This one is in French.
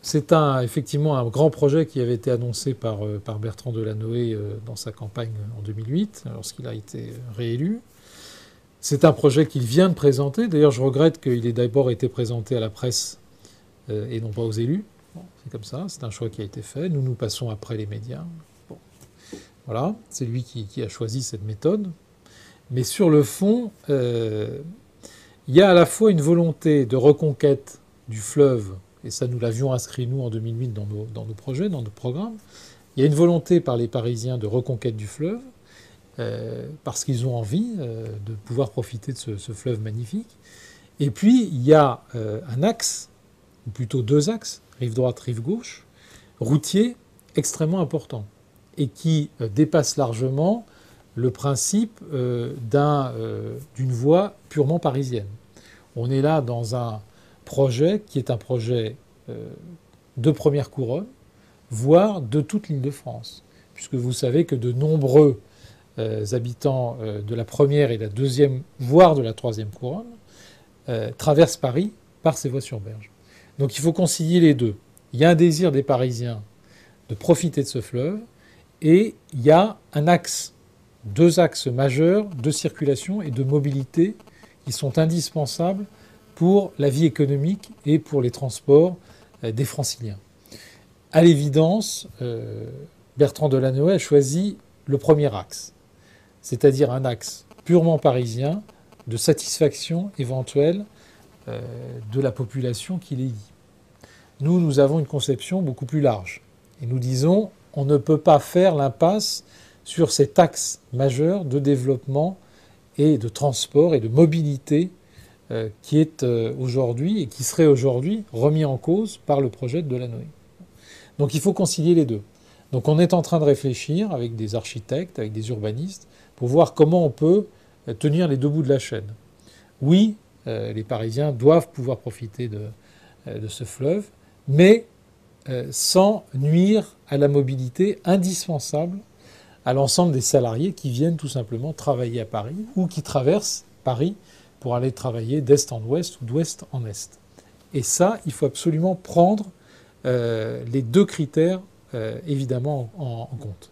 c'est effectivement un grand projet qui avait été annoncé par Bertrand Delanoë dans sa campagne en 2008, lorsqu'il a été réélu. C'est un projet qu'il vient de présenter. D'ailleurs, je regrette qu'il ait d'abord été présenté à la presse et non pas aux élus. Bon, c'est comme ça, c'est un choix qui a été fait. Nous passons après les médias. Bon, voilà, c'est lui qui a choisi cette méthode. Mais sur le fond, il y a à la fois une volonté de reconquête du fleuve, et ça nous l'avions inscrit nous en 2008 dans nos projets, dans nos programmes. Il y a une volonté par les Parisiens de reconquête du fleuve, parce qu'ils ont envie de pouvoir profiter de ce fleuve magnifique. Et puis il y a un axe, ou plutôt deux axes, rive droite, rive gauche, routier extrêmement important, et qui dépasse largement le principe d'une voie purement parisienne. On est là dans un projet qui est un projet de première couronne, voire de toute l'Île-de-France, puisque vous savez que de nombreux habitants de la première et la deuxième, voire de la troisième couronne, traversent Paris par ces voies sur berge. Donc il faut concilier les deux. Il y a un désir des Parisiens de profiter de ce fleuve, et il y a un axe, deux axes majeurs de circulation et de mobilité qui sont indispensables pour la vie économique et pour les transports des Franciliens. À l'évidence, Bertrand Delanoë a choisi le premier axe, c'est-à-dire un axe purement parisien de satisfaction éventuelle de la population qui les lie. Nous avons une conception beaucoup plus large. Et nous disons, on ne peut pas faire l'impasse sur cet axe majeur de développement et de transport et de mobilité qui est aujourd'hui et qui serait aujourd'hui remis en cause par le projet de Delanoë. Donc il faut concilier les deux. Donc on est en train de réfléchir avec des architectes, avec des urbanistes, pour voir comment on peut tenir les deux bouts de la chaîne. Oui, les Parisiens doivent pouvoir profiter de ce fleuve, mais sans nuire à la mobilité indispensable à l'ensemble des salariés qui viennent tout simplement travailler à Paris ou qui traversent Paris pour aller travailler d'est en ouest ou d'ouest en est. Et ça, il faut absolument prendre les deux critères évidemment en compte.